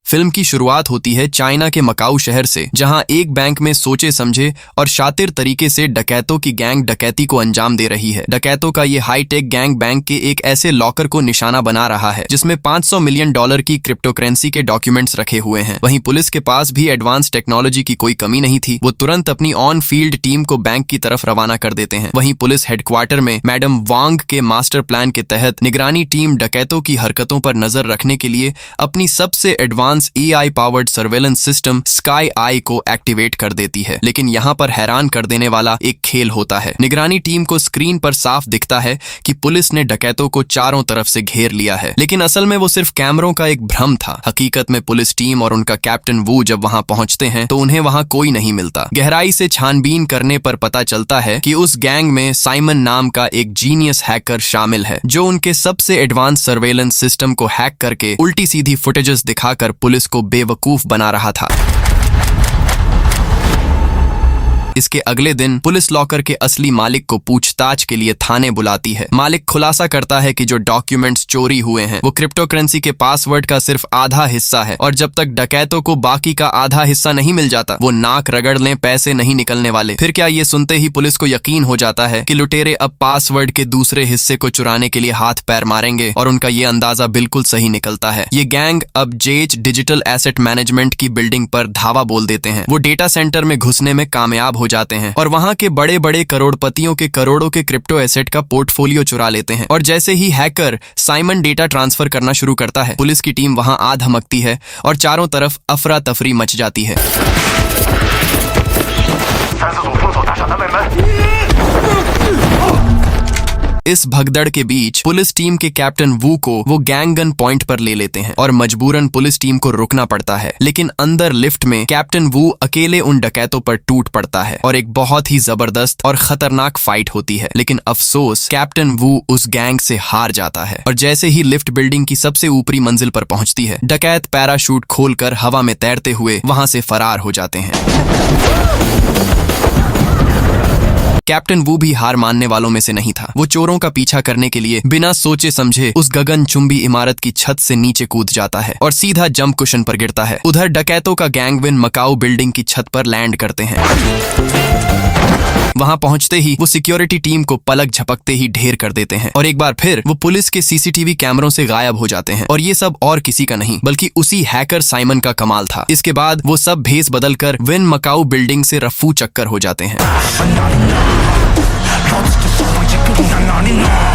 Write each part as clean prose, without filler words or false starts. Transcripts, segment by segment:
Film की शुरुआत होती है चाइना के मकाऊ शहर से, जहां एक बैंक में सोचे समझे और शातिर तरीके से डकैतों की गैंग डकैती को अंजाम दे रही है। डकैतों का ये हाईटेक गैंग बैंक के एक ऐसे लॉकर को निशाना बना रहा है जिसमें $500 मिलियन की क्रिप्टोकरेंसी के डॉक्यूमेंट्स रखे हुए हैं। वहीं पुलिस के पास भी एडवांस टेक्नोलॉजी की कोई कमी नहीं थी। वो तुरंत अपनी ऑन फील्ड टीम को बैंक की तरफ रवाना कर देते हैं। वहीं पुलिस हेडक्वार्टर में मैडम वांग के मास्टर प्लान के तहत निगरानी टीम डकैतों की हरकतों पर नजर रखने के लिए अपनी सबसे advance AI powered surveillance system sky eye को एक्टिवेट कर देती है। लेकिन यहाँ पर हैरान कर देने वाला एक खेल होता है। निगरानी टीम को स्क्रीन पर साफ दिखता है कि पुलिस ने डकैतों को चारों तरफ से घेर लिया है, लेकिन असल में वो सिर्फ कैमरों का एक भ्रम था। हकीकत में पुलिस टीम और उनका कैप्टन वू जब वहां पहुंचते हैं तो उन्हें वहां कोई नहीं मिलता। गहराई से छानबीन करने पर पता चलता है कि उस गैंग में साइमन नाम का एक जीनियस हैकर शामिल है, जो उनके सबसे एडवांस सर्वेलेंस सिस्टम को हैक करके उल्टी सीधी फुटेजेस दिखाकर पुलिस को बेवकूफ बना रहा था। इसके अगले दिन पुलिस लॉकर के असली मालिक को पूछताछ के लिए थाने बुलाती है। मालिक खुलासा करता है कि जो डॉक्यूमेंट्स चोरी हुए हैं वो क्रिप्टोकरेंसी के पासवर्ड का सिर्फ आधा हिस्सा है, और जब तक डकैतों को बाकी का आधा हिस्सा नहीं मिल जाता वो नाक रगड़ लें, पैसे नहीं निकलने वाले। फिर क्या ये सुनते ही पुलिस को यकीन हो जाता है कि लुटेरे अब पासवर्ड के दूसरे हिस्से को चुराने के लिए हाथ पैर मारेंगे, और उनका ये अंदाजा बिल्कुल सही निकलता है। ये गैंग अब जेज डिजिटल एसेट मैनेजमेंट की बिल्डिंग पर धावा बोल देते हैं। वो डेटा सेंटर में घुसने में कामयाब हो जाते हैं और वहां के बड़े बड़े करोड़पतियों के करोड़ों के क्रिप्टो एसेट का पोर्टफोलियो चुरा लेते हैं। और जैसे ही हैकर साइमन डेटा ट्रांसफर करना शुरू करता है, पुलिस की टीम वहां आ धमकती है और चारों तरफ अफरा तफरी मच जाती है। इस भगदड़ के बीच पुलिस टीम के कैप्टन वू को वो गैंग गन पॉइंट पर ले लेते हैं और मजबूरन पुलिस टीम को रुकना पड़ता है। लेकिन अंदर लिफ्ट में कैप्टन वू अकेले उन डकैतों पर टूट पड़ता है और एक बहुत ही जबरदस्त और खतरनाक फाइट होती है। लेकिन अफसोस कैप्टन वू उस गैंग से हार जाता है, और जैसे ही लिफ्ट बिल्डिंग की सबसे ऊपरी मंजिल पर पहुंचती है, डकैत पैराशूट खोलकर हवा में तैरते हुए वहां से फरार हो जाते हैं। कैप्टन वू भी हार मानने वालों में से नहीं था। वो चोरों का पीछा करने के लिए बिना सोचे समझे उस गगनचुंबी इमारत की छत से नीचे कूद जाता है और सीधा जंप कुशन पर गिरता है। उधर डकैतों का गैंगविन मकाऊ बिल्डिंग की छत पर लैंड करते हैं। वहां पहुंचते ही वो सिक्योरिटी टीम को पलक झपकते ही ढेर कर देते हैं और एक बार फिर वो पुलिस के CCTV कैमरों से गायब हो जाते हैं। और ये सब और किसी का नहीं बल्कि उसी हैकर साइमन का कमाल था। इसके बाद वो सब भेस बदलकर विन मकाऊ बिल्डिंग से रफू चक्कर हो जाते हैं।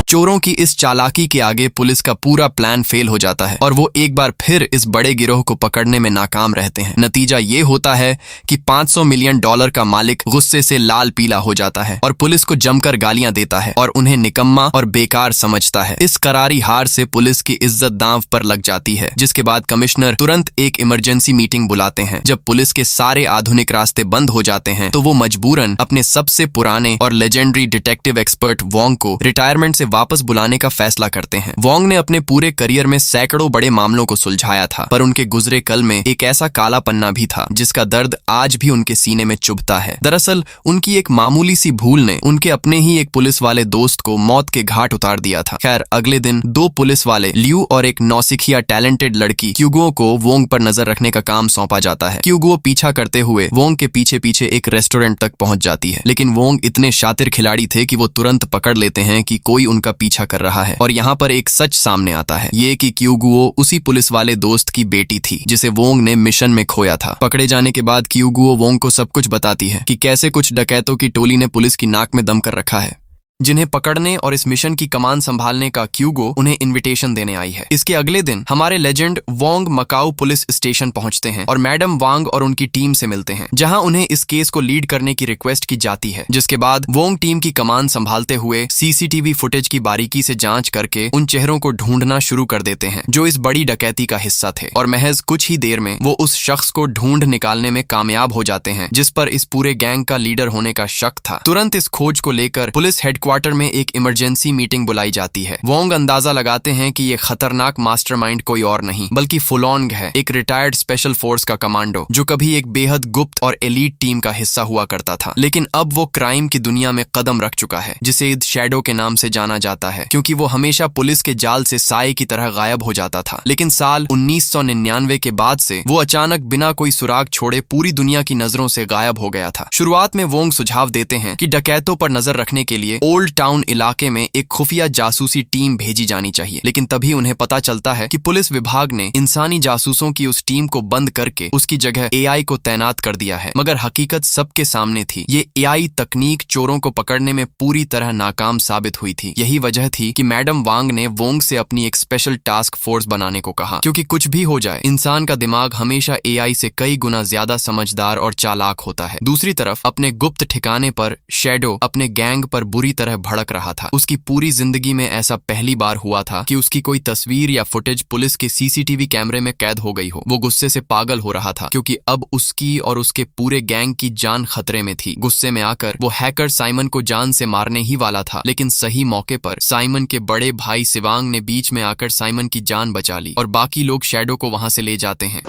चोरों की इस चालाकी के आगे पुलिस का पूरा प्लान फेल हो जाता है और वो एक बार फिर इस बड़े गिरोह को पकड़ने में नाकाम रहते हैं। नतीजा ये होता है कि $500 मिलियन का मालिक गुस्से से लाल पीला हो जाता है और पुलिस को जमकर गालियां देता है और उन्हें निकम्मा और बेकार समझता है। इस करारी हार से पुलिस की इज्जत दांव पर लग जाती है, जिसके बाद कमिश्नर तुरंत एक इमरजेंसी मीटिंग बुलाते हैं। जब पुलिस के सारे आधुनिक रास्ते बंद हो जाते हैं तो वो मजबूरन अपने सबसे पुराने और लेजेंडरी डिटेक्टिव एक्सपर्ट वोंग को रिटायरमेंट से वापस बुलाने का फैसला करते हैं। वोंग ने अपने पूरे करियर में सैकड़ों बड़े मामलों को सुलझाया था, पर उनके गुजरे कल में एक ऐसा काला पन्ना भी था जिसका दर्द आज भी उनके सीने में चुभता है। दरअसल उनकी एक मामूली सी भूल ने उनके अपने ही एक पुलिस वाले दोस्त को मौत के घाट उतार दिया था। खैर, अगले दिन दो पुलिस वाले लियू और एक नौसिखिया टैलेंटेड लड़की क्यूगो को वोंग पर नजर रखने का काम सौंपा जाता है। क्यूगो पीछा करते हुए वोंग के पीछे पीछे एक रेस्टोरेंट तक पहुंच जाती है, लेकिन वोंग इतने शातिर खिलाड़ी थे कि वो तुरंत पकड़ लेते हैं कि कोई उनका पीछा कर रहा है। और यहाँ पर एक सच सामने आता है, ये कि क्यूगुओ उसी पुलिस वाले दोस्त की बेटी थी जिसे वोंग ने मिशन में खोया था। पकड़े जाने के बाद क्यूगुओ वोंग को सब कुछ बताती है कि कैसे कुछ डकैतों की टोली ने पुलिस की नाक में दम कर रखा है, जिन्हें पकड़ने और इस मिशन की कमान संभालने का क्यूगो उन्हें इनविटेशन देने आई है। इसके अगले दिन हमारे legend Wong Macau police station पहुंचते हैं और मैडम वांग और उनकी टीम से मिलते हैं, जहां उन्हें इस केस को लीड करने की रिक्वेस्ट की जाती है। जिसके बाद वोंग टीम की कमान संभालते हुए CCTV फुटेज की बारीकी से जांच करके उन चेहरों को ढूंढना शुरू कर देते हैं जो इस बड़ी डकैती का हिस्सा थे, और महज कुछ ही देर में वो उस शख्स को ढूंढ निकालने में कामयाब हो जाते हैं जिस पर इस पूरे गैंग का लीडर होने का शक था। तुरंत इस खोज को लेकर पुलिस हेडक्वार्टर हेडक्वार्टर में एक इमरजेंसी मीटिंग बुलाई जाती है। वोंग अंदाजा लगाते हैं कि ये खतरनाक मास्टरमाइंड कोई और नहीं बल्कि फुलोंग है, एक रिटायर्ड स्पेशल फोर्स का कमांडो जो कभी एक बेहद गुप्त और एलीट टीम का हिस्सा हुआ करता था, लेकिन अब वो क्राइम की दुनिया में कदम रख चुका है, जिसे द शैडो के नाम से जाना जाता है क्योंकि वो हमेशा पुलिस के जाल से साए की तरह गायब हो जाता था। लेकिन साल 1999 के बाद से वो अचानक बिना कोई सुराग छोड़े पूरी दुनिया की नजरों से गायब हो गया था। शुरुआत में वोंग सुझाव देते हैं कि डकैतों पर नजर रखने के लिए ओल्ड टाउन इलाके में एक खुफिया जासूसी टीम भेजी जानी चाहिए, लेकिन तभी उन्हें पता चलता है कि पुलिस विभाग ने इंसानी जासूसों की उस टीम को बंद करके उसकी जगह एआई को तैनात कर दिया है। मगर हकीकत सबके सामने थी, ये एआई तकनीक चोरों को पकड़ने में पूरी तरह नाकाम साबित हुई थी। यही वजह थी कि मैडम वांग ने वोंग से अपनी एक स्पेशल टास्क फोर्स बनाने को कहा, क्योंकि कुछ भी हो जाए इंसान का दिमाग हमेशा एआई से कई गुना ज्यादा समझदार और चालाक होता है। दूसरी तरफ अपने गुप्त ठिकाने पर शैडो अपने गैंग पर बुरी तरह भड़क रहा था। उसकी पूरी जिंदगी में ऐसा पहली बार हुआ था कि उसकी कोई तस्वीर या फुटेज पुलिस के सीसीटीवी कैमरे में कैद हो गई हो। वो गुस्से से पागल हो रहा था क्योंकि अब उसकी और उसके पूरे गैंग की जान खतरे में थी। गुस्से में आकर वो हैकर साइमन को जान से मारने ही वाला था, लेकिन सही मौके पर साइमन के बड़े भाई सिवांग ने बीच में आकर साइमन की जान बचा ली और बाकी लोग शैडो को वहां से ले जाते हैं।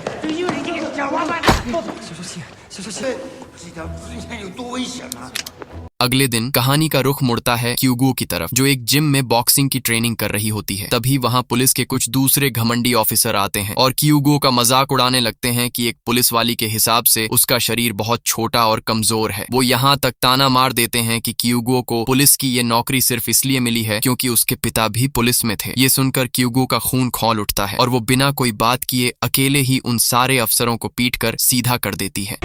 अगले दिन कहानी का रुख मुड़ता है क्यूगो की तरफ, जो एक जिम में बॉक्सिंग की ट्रेनिंग कर रही होती है। तभी वहां पुलिस के कुछ दूसरे घमंडी ऑफिसर आते हैं और क्यूगो का मजाक उड़ाने लगते हैं कि एक पुलिस वाली के हिसाब से उसका शरीर बहुत छोटा और कमजोर है। वो यहाँ तक ताना मार देते हैं कि क्यूगो को पुलिस की ये नौकरी सिर्फ इसलिए मिली है क्योंकि उसके पिता भी पुलिस में थे। ये सुनकर क्यूगो का खून खौल उठता है और वो बिना कोई बात किए अकेले ही उन सारे अफसरों को पीट कर सीधा कर देती है।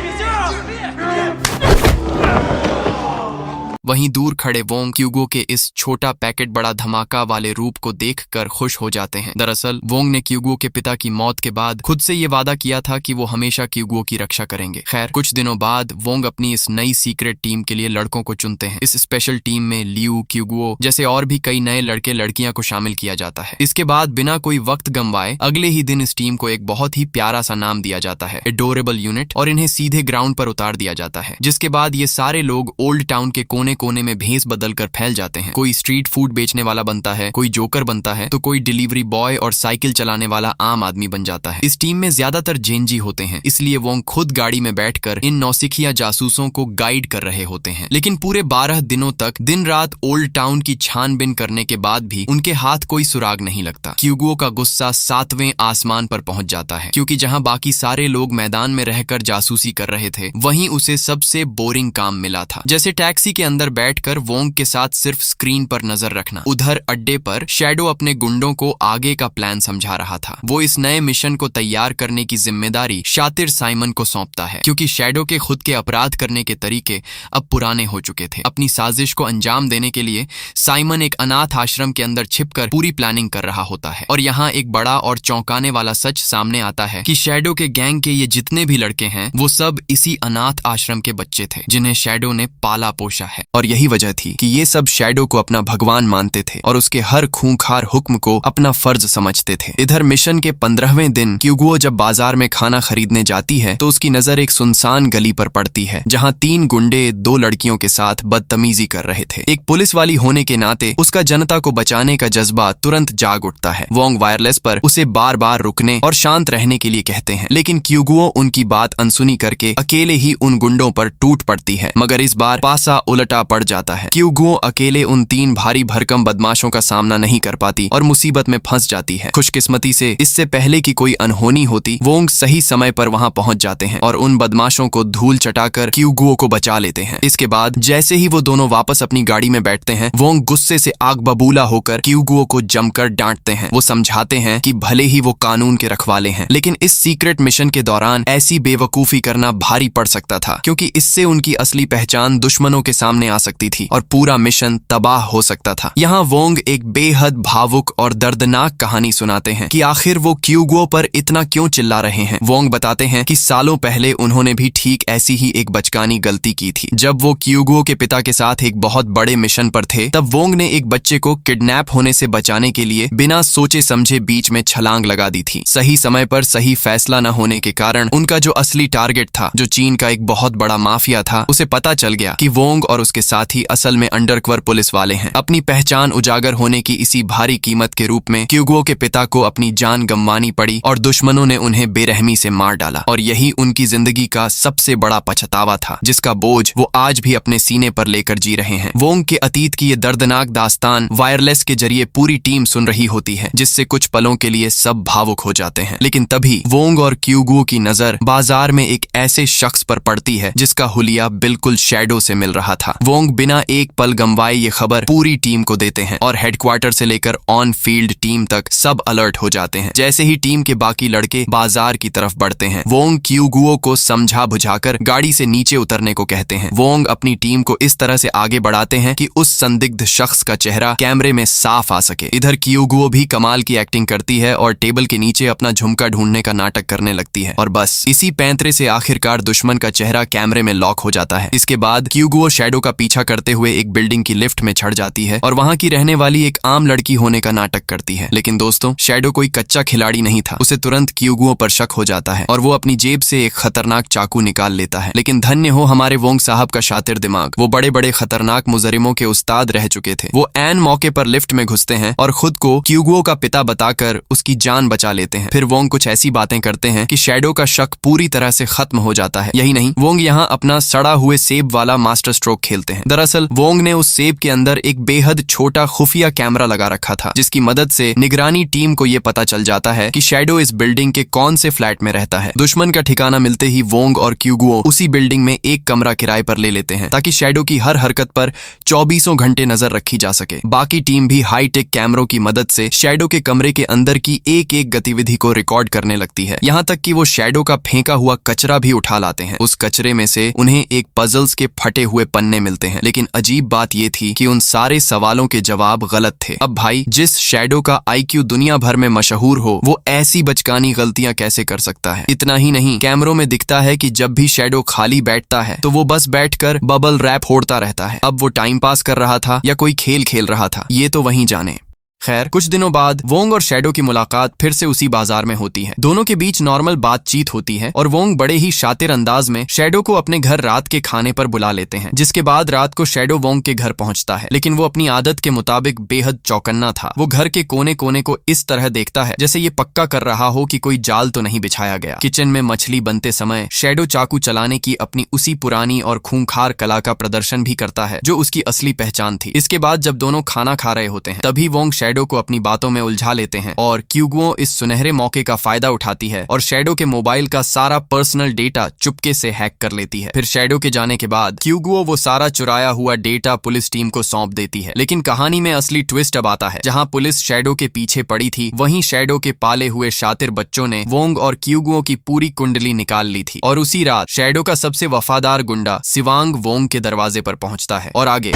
वहीं दूर खड़े वोंग क्यूगो के इस छोटा पैकेट बड़ा धमाका वाले रूप को देखकर खुश हो जाते हैं। दरअसल वोंग ने क्यूगो के पिता की मौत के बाद खुद से ये वादा किया था कि वो हमेशा क्यूगो की रक्षा करेंगे। खैर, कुछ दिनों बाद वोंग अपनी इस नई सीक्रेट टीम के लिए लड़कों को चुनते हैं। इस स्पेशल टीम में लियू, क्यूगो जैसे और भी कई नए लड़के लड़कियां को शामिल किया जाता है। इसके बाद बिना कोई वक्त गंवाए अगले ही दिन इस टीम को एक बहुत ही प्यारा सा नाम दिया जाता है, एडोरेबल यूनिट, और इन्हें सीधे ग्राउंड पर उतार दिया जाता है। जिसके बाद ये सारे लोग ओल्ड टाउन के कोने कोने में भेस बदलकर फैल जाते हैं। कोई स्ट्रीट फूड बेचने वाला बनता है, कोई जोकर बनता है, तो कोई डिलीवरी बॉय और साइकिल चलाने वाला आम आदमी बन जाता है। इस टीम में ज्यादातर जेनजी होते हैं, इसलिए वोंग खुद गाड़ी में बैठकर इन नौसिखिया जासूसों को गाइड कर रहे होते हैं। लेकिन पूरे 12 दिनों तक दिन रात ओल्ड टाउन की छानबीन करने के बाद भी उनके हाथ कोई सुराग नहीं लगता। क्यूगो का गुस्सा 7वें आसमान पर पहुंच जाता है, क्योंकि जहां बाकी सारे लोग मैदान में रहकर जासूसी कर रहे थे, वहीं उसे सबसे बोरिंग काम मिला था, जैसे टैक्सी के अंदर बैठकर वोंग के साथ सिर्फ स्क्रीन पर नजर रखना। उधर अड्डे पर शैडो अपने गुंडों को आगे का प्लान समझा रहा था। वो इस नए मिशन को तैयार करने की जिम्मेदारी शातिर साइमन को सौंपता है, क्योंकि शैडो के खुद के अपराध करने के तरीके अब पुराने हो चुके थे। अपनी साजिश को अंजाम देने के लिए साइमन एक अनाथ आश्रम के अंदर छिपकर पूरी प्लानिंग कर रहा होता है। और यहाँ एक बड़ा और चौंकाने वाला सच सामने आता है कि शैडो के गैंग के ये जितने भी लड़के हैं, वो सब इसी अनाथ आश्रम के बच्चे थे, जिन्हें शैडो ने पाला पोषा है। और यही वजह थी कि ये सब शैडो को अपना भगवान मानते थे और उसके हर खूंखार हुक्म को अपना फर्ज समझते थे। इधर मिशन के 15वें दिन क्यूगो जब बाजार में खाना खरीदने जाती है तो उसकी नजर एक सुनसान गली पर पड़ती है, जहां 3 गुंडे 2 लड़कियों के साथ बदतमीजी कर रहे थे। एक पुलिस वाली होने के नाते उसका जनता को बचाने का जज्बा तुरंत जाग उठता है। वोंग वायरलेस पर उसे बार बार रुकने और शांत रहने के लिए कहते हैं, लेकिन क्यूगो उनकी बात अनसुनी करके अकेले ही उन गुंडों पर टूट पड़ती है। मगर इस बार पासा उलटा पड़ जाता है। क्यूगो अकेले उन 3 भारी भरकम बदमाशों का सामना नहीं कर पाती और मुसीबत में फंस जाती है। खुशकिस्मती से इससे पहले कि कोई अनहोनी होती, वोंग सही समय पर वहां पहुंच जाते हैं और उन बदमाशों को धूल चटाकर क्यूगो को बचा लेते हैं। इसके बाद जैसे ही वो दोनों वापस अपनी गाड़ी में बैठते हैं, वोंग गुस्से से आग बबूला होकर क्यूगो को जमकर डांटते हैं। वो समझाते हैं कि भले ही वो कानून के रखवाले हैं, लेकिन इस सीक्रेट मिशन के दौरान ऐसी बेवकूफी करना भारी पड़ सकता था, क्योंकि इससे उनकी असली पहचान दुश्मनों के सामने आ सकती थी और पूरा मिशन तबाह हो सकता था। यहाँ वोंग एक बेहद भावुक और दर्दनाक कहानी सुनाते हैं कि आखिर वो क्यूगो पर इतना क्यों चिल्ला रहे हैं। वोंग बताते हैं कि सालों पहले उन्होंने भी ठीक ऐसी ही एक बचकानी गलती की थी। जब वो क्यूगो के पिता के साथ एक बहुत बड़े मिशन पर थे, तब वोंग ने एक बच्चे को किडनैप होने से बचाने के लिए बिना सोचे समझे बीच में छलांग लगा दी थी। सही समय पर सही फैसला न होने के कारण उनका जो असली टारगेट था, जो चीन का एक बहुत बड़ा माफिया था, उसे पता चल गया कि वोंग और उसके जिसके साथी असल में अंडरकवर पुलिस वाले हैं। अपनी पहचान उजागर होने की इसी भारी कीमत के रूप में क्यूगुओ के पिता को अपनी जान गंवानी पड़ी और दुश्मनों ने उन्हें बेरहमी से मार डाला, और यही उनकी जिंदगी का सबसे बड़ा पछतावा था, जिसका बोझ वो आज भी अपने सीने पर लेकर जी रहे हैं। वोंग के अतीत की ये दर्दनाक दास्तान वायरलेस के जरिए पूरी टीम सुन रही होती है, जिससे कुछ पलों के लिए सब भावुक हो जाते हैं। लेकिन तभी वोंग और क्यूगुओ की नजर बाजार में एक ऐसे शख्स पर पड़ती है जिसका हुलिया बिल्कुल शैडो से मिल रहा था। वोंग बिना एक पल गंवाए ये खबर पूरी टीम को देते हैं और हेडक्वार्टर से लेकर ऑन फील्ड टीम तक सब अलर्ट हो जाते हैं। जैसे ही टीम के बाकी लड़के बाजार की तरफ बढ़ते हैं, वोंग क्यूगुओ को समझा बुझाकर गाड़ी से नीचे उतरने को कहते हैं। वोंग अपनी टीम को इस तरह से आगे बढ़ाते हैं कि उस संदिग्ध शख्स का चेहरा कैमरे में साफ आ सके। इधर क्यूगुओ भी कमाल की एक्टिंग करती है और टेबल के नीचे अपना झुमका ढूंढने का नाटक करने लगती है, और बस इसी पैंतरे से आखिरकार दुश्मन का चेहरा कैमरे में लॉक हो जाता है। इसके बाद क्यूगुओ शैडो का पीछा करते हुए एक बिल्डिंग की लिफ्ट में चढ़ जाती है और वहां की रहने वाली एक आम लड़की होने का नाटक करती है। लेकिन दोस्तों, शैडो कोई कच्चा खिलाड़ी नहीं था। उसे तुरंत क्यूगुओ पर शक हो जाता है और वो अपनी जेब से एक खतरनाक चाकू निकाल लेता है। लेकिन धन्य हो हमारे वोंग साहब का शातिर दिमाग, वो बड़े बड़े खतरनाक मुजरिमों के उस्ताद रह चुके थे। वो ऐन मौके पर लिफ्ट में घुसते हैं और खुद को क्यूगुओ का पिता बताकर उसकी जान बचा लेते हैं। फिर वोंग कुछ ऐसी बातें करते हैं कि शैडो का शक पूरी तरह से खत्म हो जाता है। यही नहीं, वोंग यहाँ अपना सड़ा हुए सेब वाला मास्टर स्ट्रोक खेलते हैं। दरअसल वोंग ने उस सेब के अंदर एक बेहद छोटा खुफिया कैमरा लगा रखा था, जिसकी मदद से निगरानी टीम को यह पता चल जाता है कि शैडो इस बिल्डिंग के कौन से फ्लैट में रहता है। दुश्मन का ठिकाना मिलते ही वोंग और क्यूगुओ उसी बिल्डिंग में एक कमरा किराए पर ले लेते हैं, ताकि शैडो की हर हरकत पर 24 घंटे नजर रखी जा सके। बाकी टीम भी हाईटेक कैमरों की मदद से शैडो के कमरे के अंदर की एक एक गतिविधि को रिकॉर्ड करने लगती है, यहाँ तक कि वो शैडो का फेंका हुआ कचरा भी उठा लाते हैं। उस कचरे में से उन्हें एक पजल्स के फटे हुए पन्ने मिलते हैं, लेकिन अजीब बात ये थी कि उन सारे सवालों के जवाब गलत थे। अब भाई, जिस शैडो का IQ दुनिया भर में मशहूर हो, वो ऐसी बचकानी गलतियां कैसे कर सकता है। इतना ही नहीं, कैमरों में दिखता है कि जब भी शैडो खाली बैठता है तो वो बस बैठकर बबल रैप फोड़ता रहता है। अब वो टाइम पास कर रहा था या कोई खेल खेल रहा था, ये तो वहीं जाने। खैर, कुछ दिनों बाद वोंग और शैडो की मुलाकात फिर से उसी बाजार में होती है। दोनों के बीच नॉर्मल बातचीत होती है और वोंग बड़े ही शातिर अंदाज में शैडो को अपने घर रात के खाने पर बुला लेते हैं। जिसके बाद रात को शैडो वोंग के घर पहुंचता है, लेकिन वो अपनी आदत के मुताबिक बेहद चौकन्ना था। वो घर के कोने कोने को इस तरह देखता है जैसे ये पक्का कर रहा हो कि कोई जाल तो नहीं बिछाया गया। किचन में मछली बनते समय शैडो चाकू चलाने की अपनी उसी पुरानी और खूंखार कला का प्रदर्शन भी करता है, जो उसकी असली पहचान थी। इसके बाद जब दोनों खाना खा रहे होते हैं, तभी वोंग शैडो को अपनी बातों में उलझा लेते हैं और क्यूगुओ इस सुनहरे मौके का फायदा उठाती है और शैडो के मोबाइल का सारा पर्सनल डेटा चुपके से हैक कर लेती है। फिर शैडो के जाने के बाद क्यूगुओ वो सारा चुराया हुआ डेटा पुलिस टीम को सौंप देती है। लेकिन कहानी में असली ट्विस्ट अब आता है। जहां पुलिस शैडो के पीछे पड़ी थी, वहीं शैडो के पाले हुए शातिर बच्चों ने वोंग और क्यूगुओ की पूरी कुंडली निकाल ली थी, और उसी रात शैडो का सबसे वफादार गुंडा सिवांग वोंग के दरवाजे पर पहुंचता है और आगे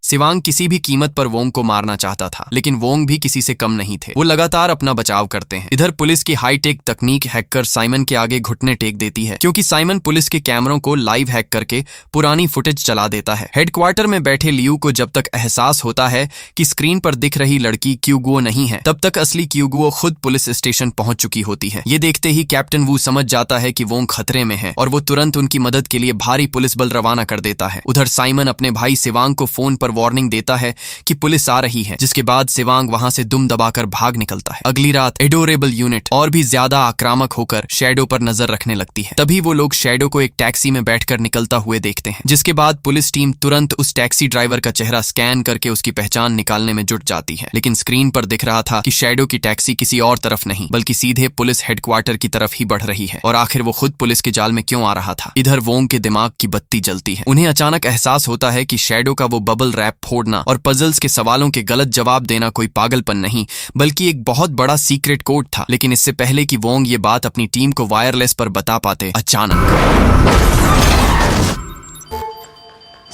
सिवांग किसी भी कीमत पर वोंग को मारना चाहता था, लेकिन वोंग भी किसी से कम नहीं थे। वो लगातार अपना बचाव करते हैं। इधर पुलिस की हाईटेक तकनीक हैकर साइमन के आगे घुटने टेक देती है, क्योंकि साइमन पुलिस के कैमरों को लाइव हैक करके पुरानी फुटेज चला देता है। हेडक्वार्टर में बैठे लियू को जब तक एहसास होता है कि स्क्रीन पर दिख रही लड़की क्यूगुओ नहीं है, तब तक असली क्यूगुओ खुद पुलिस स्टेशन पहुंच चुकी होती है। ये देखते ही कैप्टन वू समझ जाता है कि वोंग खतरे में है और वो तुरंत उनकी मदद के लिए भारी पुलिस बल रवाना कर देता है। उधर साइमन अपने भाई सिवांग को फोन पर वार्निंग देता है कि पुलिस आ रही है, जिसके बाद सिवांग वहां से दुम दबाकर भाग निकलता है। अगली रात एडोरेबल यूनिट और भी ज्यादा आक्रामक होकर शैडो पर नजर रखने लगती है। तभी वो लोग शैडो को एक टैक्सी में बैठकर निकलता हुए देखते हैं, जिसके बाद पुलिस टीम तुरंत उस टैक्सी ड्राइवर का चेहरा स्कैन करके उसकी पहचान निकालने में जुट जाती है। लेकिन स्क्रीन पर दिख रहा था कि शैडो की टैक्सी किसी और तरफ नहीं, बल्कि सीधे पुलिस हेडक्वार्टर की तरफ ही बढ़ रही है। और आखिर वो खुद पुलिस के जाल में क्यों आ रहा था? इधर वोंग के दिमाग की बत्ती जलती है। उन्हें अचानक एहसास होता है कि शैडो का वो बबल रैप फोड़ना और पजल्स के सवालों के गलत जवाब देना कोई पागलपन नहीं, बल्कि एक बहुत बड़ा सीक्रेट कोड था। लेकिन इससे पहले कि वोंग ये बात अपनी टीम को वायरलेस पर बता पाते, अचानक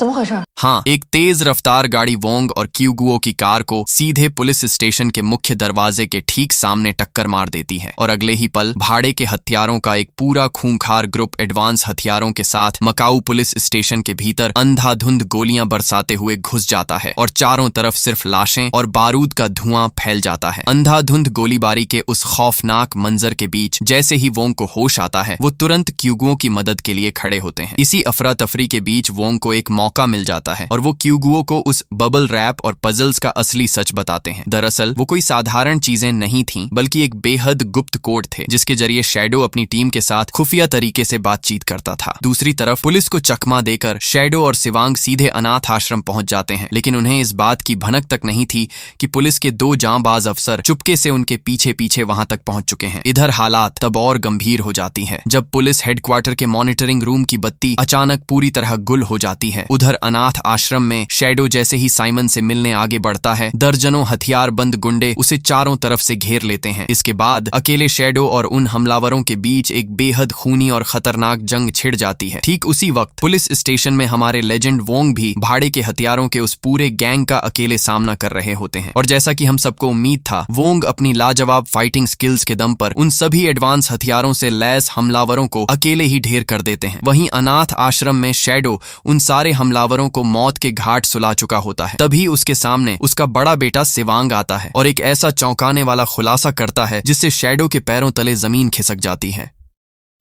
怎么回事？ हाँ, एक तेज रफ्तार गाड़ी वोंग और क्यूगुओ की कार को सीधे पुलिस स्टेशन के मुख्य दरवाजे के ठीक सामने टक्कर मार देती है और अगले ही पल भाड़े के हथियारों का एक पूरा खूंखार ग्रुप एडवांस हथियारों के साथ मकाऊ पुलिस स्टेशन के भीतर अंधाधुंध गोलियां बरसाते हुए घुस जाता है और चारों तरफ सिर्फ लाशें और बारूद का धुआं फैल जाता है। अंधाधुंध गोलीबारी के उस खौफनाक मंजर के बीच जैसे ही वोंग को होश आता है, वो तुरंत क्यूगुओ की मदद के लिए खड़े होते हैं। इसी अफरा तफरी के बीच वोंग को एक मौका मिल जाता है और वो क्यूगुओ को उस बबल रैप और पजल्स का असली सच बताते हैं। दरअसल वो कोई साधारण चीजें नहीं थीं, बल्कि एक बेहद गुप्त कोड थे जिसके जरिए शैडो अपनी टीम के साथ खुफिया तरीके से बातचीत करता था। दूसरी तरफ पुलिस को चकमा देकर शैडो और सिवांग सीधे अनाथ आश्रम पहुंच जाते हैं, लेकिन उन्हें इस बात की भनक तक नहीं थी कि पुलिस के 2 जांबाज अफसर चुपके से उनके पीछे पीछे वहां तक पहुंच चुके हैं। इधर हालात तब और गंभीर हो जाती है जब पुलिस हेडक्वार्टर के मॉनिटरिंग रूम की बत्ती अचानक पूरी तरह गुल हो जाती है। उधर अनाथ आश्रम में शैडो जैसे ही साइमन से मिलने आगे बढ़ता है, दर्जनों हथियारबंद गुंडे उसे चारों तरफ से घेर लेते हैं। इसके बाद अकेले शैडो और उन हमलावरों के बीच एक बेहद खूनी और खतरनाक जंग छिड़ जाती है। ठीक उसी वक्त पुलिस स्टेशन में हमारे लेजेंड वोंग भी भाड़े के हथियारों के उस पूरे गैंग का अकेले सामना कर रहे होते हैं और जैसा कि हम सबको उम्मीद था, वोंग अपनी लाजवाब फाइटिंग स्किल्स के दम पर उन सभी एडवांस हथियारों से लैस हमलावरों को अकेले ही ढेर कर देते हैं। वहीं अनाथ आश्रम में शैडो उन सारे हमलावरों को मौत के घाट सुला चुका होता है। तभी उसके सामने उसका बड़ा बेटा सिवांग आता है और एक ऐसा चौंकाने वाला खुलासा करता है जिससे शैडो के पैरों तले जमीन खिसक जाती है।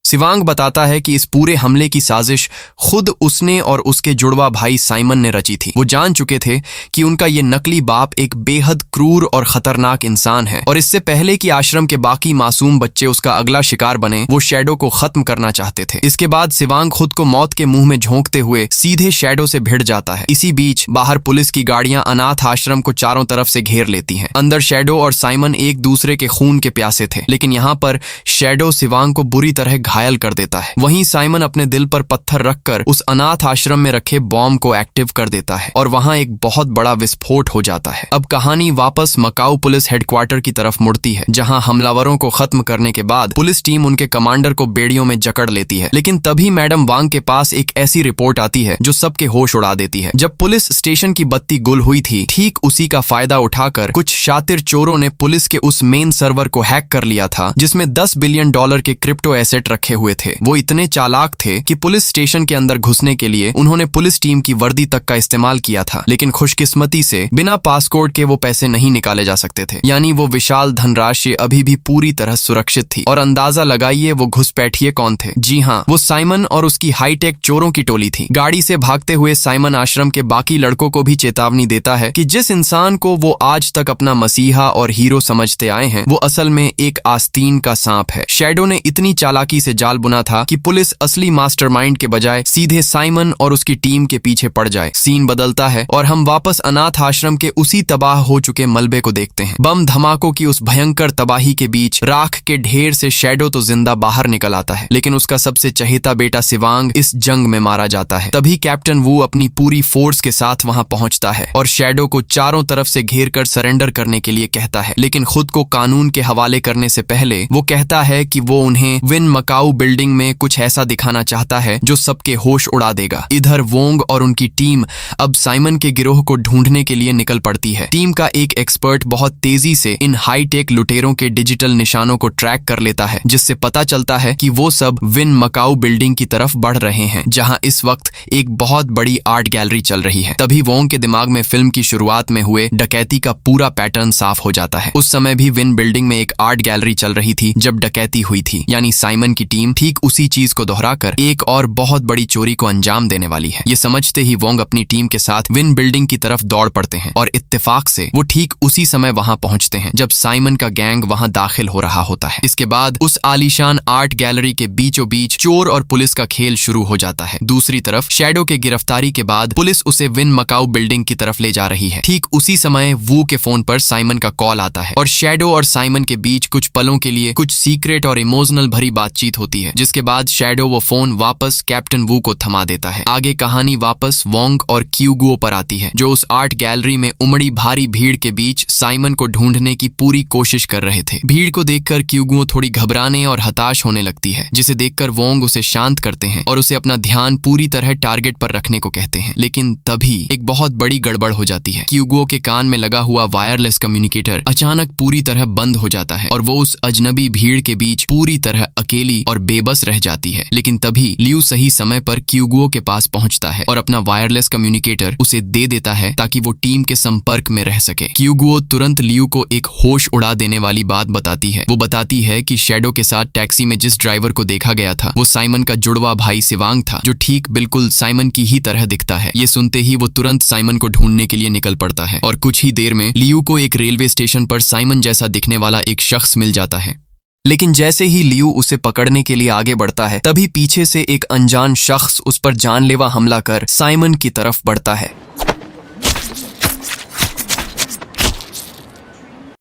सिवांग बताता है कि इस पूरे हमले की साजिश खुद उसने और उसके जुड़वा भाई साइमन ने रची थी। वो जान चुके थे कि उनका ये नकली बाप एक बेहद क्रूर और खतरनाक इंसान है और इससे पहले कि आश्रम के बाकी मासूम बच्चे उसका अगला शिकार बने, वो शैडो को खत्म करना चाहते थे। इसके बाद सिवांग खुद को मौत के मुंह में झोंकते हुए सीधे शैडो से भिड़ जाता है। इसी बीच बाहर पुलिस की गाड़ियां अनाथ आश्रम को चारों तरफ से घेर लेती हैं। अंदर शैडो और साइमन एक दूसरे के खून के प्यासे थे, लेकिन यहाँ पर शैडो सिवांग को बुरी तरह घायल कर देता है। वहीं साइमन अपने दिल पर पत्थर रखकर उस अनाथ आश्रम में रखे बॉम्ब को एक्टिव कर देता है और वहां एक बहुत बड़ा विस्फोट हो जाता है। अब कहानी वापस मकाऊ पुलिस हेडक्वार्टर की तरफ मुड़ती है, जहां हमलावरों को खत्म करने के बाद पुलिस टीम उनके कमांडर को बेड़ियों में जकड़ लेती है। लेकिन तभी मैडम वांग के पास एक ऐसी रिपोर्ट आती है जो सबके होश उड़ा देती है। जब पुलिस स्टेशन की बत्ती गुल हुई थी, ठीक उसी का फायदा उठाकर कुछ शातिर चोरों ने पुलिस के उस मेन सर्वर को हैक कर लिया था जिसमें $10 बिलियन के क्रिप्टो एसेट रखे हुए थे। वो इतने चालाक थे कि पुलिस स्टेशन के अंदर घुसने के लिए उन्होंने पुलिस टीम की वर्दी तक का इस्तेमाल किया था, लेकिन खुशकिस्मती से बिना पासकोड के वो पैसे नहीं निकाले जा सकते थे। यानी वो विशाल धनराशि अभी भी पूरी तरह सुरक्षित थी। और अंदाजा लगाइए वो घुसपैठिए कौन थे। जी हाँ, वो साइमन और उसकी हाईटेक चोरों की टोली थी। गाड़ी से भागते हुए साइमन आश्रम के बाकी लड़कों को भी चेतावनी देता है कि जिस इंसान को वो आज तक अपना मसीहा और हीरो समझते आए हैं, वो असल में एक आस्तीन का सांप है। शैडो ने इतनी चालाकी से जाल बुना था कि पुलिस असली मास्टरमाइंड के बजाय सीधे साइमन और उसकी टीम के पीछे पड़ जाए। सीन बदलता है और हम वापस अनाथ आश्रम के उसी तबाह हो चुके मलबे को देखते हैं। बम धमाकों की उस भयंकर तबाही के बीच राख के ढेर से शैडो तो जिंदा बाहर निकल आता है, लेकिन उसका सबसे चहेता बेटा सिवांग इस जंग में मारा जाता है। तभी कैप्टन वू अपनी पूरी फोर्स के साथ वहां पहुंचता है और शैडो को चारों तरफ से घेर कर सरेंडर करने के लिए कहता है, लेकिन खुद को कानून के हवाले करने से पहले वो कहता है कि वो उन्हें विन मकाऊ बिल्डिंग में कुछ ऐसा दिखाना चाहता है जो सबके होश उड़ा देगा। इधर वोंग और उनकी टीम अब साइमन के गिरोह को ढूंढने के लिए निकल पड़ती है। टीम का एक एक्सपर्ट बहुत तेजी से इन हाईटेक लुटेरों के डिजिटल निशानों को ट्रैक कर लेता है, जिससे पता चलता है कि वो सब विन मकाऊ बिल्डिंग की तरफ बढ़ रहे हैं, जहां इस वक्त एक बहुत बड़ी आर्ट गैलरी चल रही है। तभी वोंग के दिमाग में फिल्म की शुरुआत में हुए डकैती का पूरा पैटर्न साफ हो जाता है। उस समय भी विन बिल्डिंग में एक आर्ट गैलरी चल रही थी जब डकैती हुई थी, यानी साइमन की टीम ठीक उसी चीज को दोहराकर एक और बहुत बड़ी चोरी को अंजाम देने वाली है। ये समझते ही वोंग अपनी टीम के साथ विन बिल्डिंग की तरफ दौड़ पड़ते हैं और इत्तेफाक से वो ठीक उसी समय वहां पहुंचते हैं जब साइमन का गैंग वहां दाखिल हो रहा होता है। इसके बाद उस आलीशान आर्ट गैलरी के बीचों बीच चोर और पुलिस का खेल शुरू हो जाता है। दूसरी तरफ शैडो के गिरफ्तारी के बाद पुलिस उसे विन मकाऊ बिल्डिंग की तरफ ले जा रही है। ठीक उसी समय वू के फोन पर साइमन का कॉल आता है और शैडो और साइमन के बीच कुछ पलों के लिए कुछ सीक्रेट और इमोशनल भरी बातचीत होती है, जिसके बाद शैडो वो फोन वापस कैप्टन वू को थमा देता है। आगे कहानी वापस वोंग और क्यूगुओ पर आती है, जो उस आर्ट गैलरी में उमड़ी भारी भीड़ के बीच साइमन को ढूंढने की पूरी कोशिश कर रहे थे। भीड़ को देखकर क्यूगुओ थोड़ी घबराने और हताश होने लगती है, जिसे देखकर वोंग उसे शांत करते हैं और उसे अपना ध्यान पूरी तरह टारगेट पर रखने को कहते हैं। लेकिन तभी एक बहुत बड़ी गड़बड़ हो जाती है। क्यूगुओ के कान में लगा हुआ वायरलेस कम्युनिकेटर अचानक पूरी तरह बंद हो जाता है और वो उस अजनबी भीड़ के बीच पूरी तरह अकेली और बेबस रह जाती है। लेकिन तभी लियू सही समय पर क्यूगुओ के पास पहुंचता है और अपना वायरलेस कम्युनिकेटर उसे दे देता है ताकि वो टीम के संपर्क में रह सके। क्यूगुओ तुरंत लियू को एक होश उड़ा देने वाली बात बताती है। वो बताती है कि शैडो के साथ टैक्सी में जिस ड्राइवर को देखा गया था वो साइमन का जुड़वा भाई सिवांग था, जो ठीक बिल्कुल साइमन की ही तरह दिखता है। ये सुनते ही वो तुरंत साइमन को ढूंढने के लिए निकल पड़ता है और कुछ ही देर में लियू को एक रेलवे स्टेशन पर साइमन जैसा दिखने वाला एक शख्स मिल जाता है। लेकिन जैसे ही लियू उसे पकड़ने के लिए आगे बढ़ता है, तभी पीछे से एक अनजान शख्स उस पर जानलेवा हमला कर साइमन की तरफ बढ़ता है।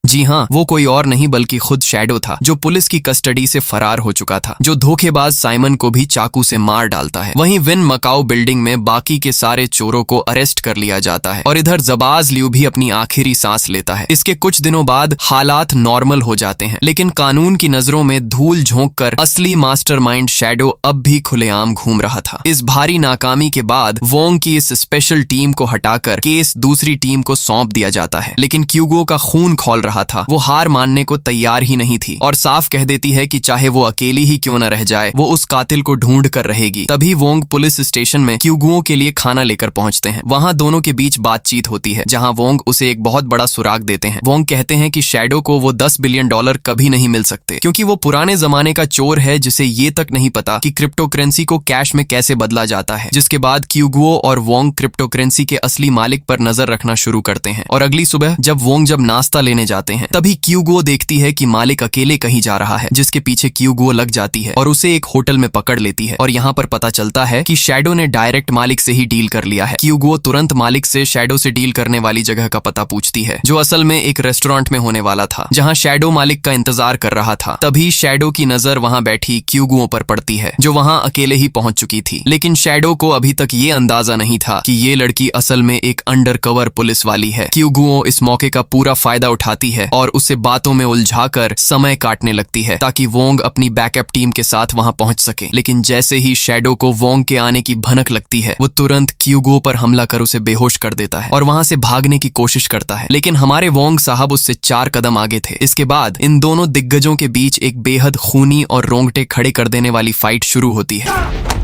जी हाँ, वो कोई और नहीं बल्कि खुद शैडो था, जो पुलिस की कस्टडी से फरार हो चुका था, जो धोखेबाज साइमन को भी चाकू से मार डालता है। वहीं विन मकाओ बिल्डिंग में बाकी के सारे चोरों को अरेस्ट कर लिया जाता है और इधर जबाज लियू भी अपनी आखिरी सांस लेता है। इसके कुछ दिनों बाद हालात नॉर्मल हो जाते हैं, लेकिन कानून की नजरों में धूल झोंक कर असली मास्टरमाइंड शैडो अब भी खुलेआम घूम रहा था। इस भारी नाकामी के बाद वोंग की इस स्पेशल टीम को हटाकर केस दूसरी टीम को सौंप दिया जाता है। लेकिन क्यूगो का खून खौल रहा था, वो हार मानने को तैयार ही नहीं थी और साफ कह देती है कि चाहे वो अकेली ही क्यों न रह जाए, वो उस कातिल को ढूंढ कर रहेगी। तभी वोंग पुलिस स्टेशन में क्यूगुओ के लिए खाना लेकर पहुंचते हैं। वहां दोनों के बीच बातचीत होती है, जहां वोंग उसे एक बहुत बड़ा सुराग देते हैं। वोंग कहते हैं कि शैडो को वो $10 बिलियन कभी नहीं मिल सकते, क्योंकि वो पुराने जमाने का चोर है जिसे ये तक नहीं पता कि क्रिप्टो करेंसी को कैश में कैसे बदला जाता है। जिसके बाद क्यूगुओ और वोंग क्रिप्टो करेंसी के असली मालिक पर नजर रखना शुरू करते हैं और अगली सुबह जब वोंग नाश्ता लेने जाते हैं, तभी क्यूगुओ देखती है कि मालिक अकेले कहीं जा रहा है, जिसके पीछे क्यूगुओ लग जाती है और उसे एक होटल में पकड़ लेती है। और यहाँ पर पता चलता है कि शैडो ने डायरेक्ट मालिक से ही डील कर लिया है। क्यूगुओ तुरंत मालिक से शैडो से डील करने वाली जगह का पता पूछती है, जो असल में एक रेस्टोरेंट में होने वाला था, जहाँ शैडो मालिक का इंतजार कर रहा था। तभी शैडो की नजर वहाँ बैठी क्यूगुओ पर पड़ती है, जो वहाँ अकेले ही पहुंच चुकी थी। लेकिन शैडो को अभी तक ये अंदाजा नहीं था कि ये लड़की असल में एक अंडरकवर पुलिस वाली है। क्यूगुओ इस मौके का पूरा फायदा उठाती है और उसे बातों में उलझाकर समय काटने लगती है ताकि वोंग अपनी बैकअप टीम के साथ वहां पहुंच सके। लेकिन जैसे ही शैडो को वोंग के आने की भनक लगती है, वो तुरंत क्यूगो पर हमला कर उसे बेहोश कर देता है और वहां से भागने की कोशिश करता है। लेकिन हमारे वोंग साहब उससे 4 कदम आगे थे। इसके बाद इन दोनों दिग्गजों के बीच एक बेहद खूनी और रोंगटे खड़े कर देने वाली फाइट शुरू होती है।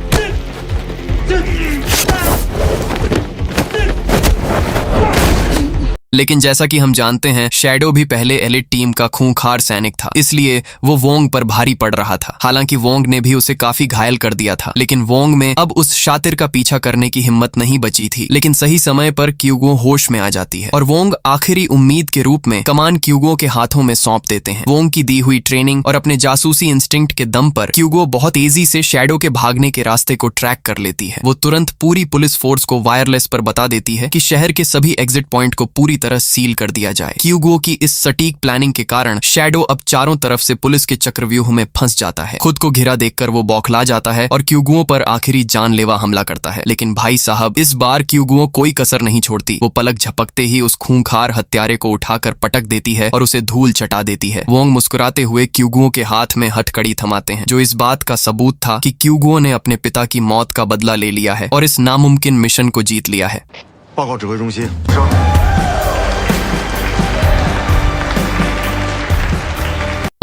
लेकिन जैसा कि हम जानते हैं, शैडो भी पहले एलिट टीम का खूंखार सैनिक था, इसलिए वो वोंग पर भारी पड़ रहा था। हालांकि वोंग ने भी उसे काफी घायल कर दिया था, लेकिन वोंग में अब उस शातिर का पीछा करने की हिम्मत नहीं बची थी। लेकिन सही समय पर क्यूगो होश में आ जाती है और वोंग आखिरी उम्मीद के रूप में कमान क्यूगो के हाथों में सौंप देते हैं। वोंग की दी हुई ट्रेनिंग और अपने जासूसी इंस्टिंक्ट के दम पर क्यूगो बहुत तेजी से शैडो के भागने के रास्ते को ट्रैक कर लेती है। वो तुरंत पूरी पुलिस फोर्स को वायरलेस पर बता देती है कि शहर के सभी एग्जिट पॉइंट को पूरी तरह सील कर दिया जाए। क्यूगो की इस सटीक प्लानिंग के कारण शैडो अब चारों तरफ से पुलिस के चक्रव्यूह में फंस जाता है। खुद को घिरा देखकर वो बौखला जाता है और क्यूगो पर आखिरी जानलेवा हमला करता है। लेकिन भाई साहब, इस बार क्यूगो कोई कसर नहीं छोड़ती। वो पलक झपकते ही उस खूंखार हत्यारे को उठाकर पटक देती है और उसे धूल चटा देती है। वोंग मुस्कुराते हुए क्यूगो के हाथ में हथकड़ी थमाते हैं, जो इस बात का सबूत था कि क्यूगो ने अपने पिता की मौत का बदला ले लिया है और इस नामुमकिन मिशन को जीत लिया है।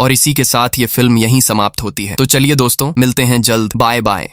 और इसी के साथ ये फिल्म यहीं समाप्त होती है। तो चलिए दोस्तों, मिलते हैं जल्द। Bye bye.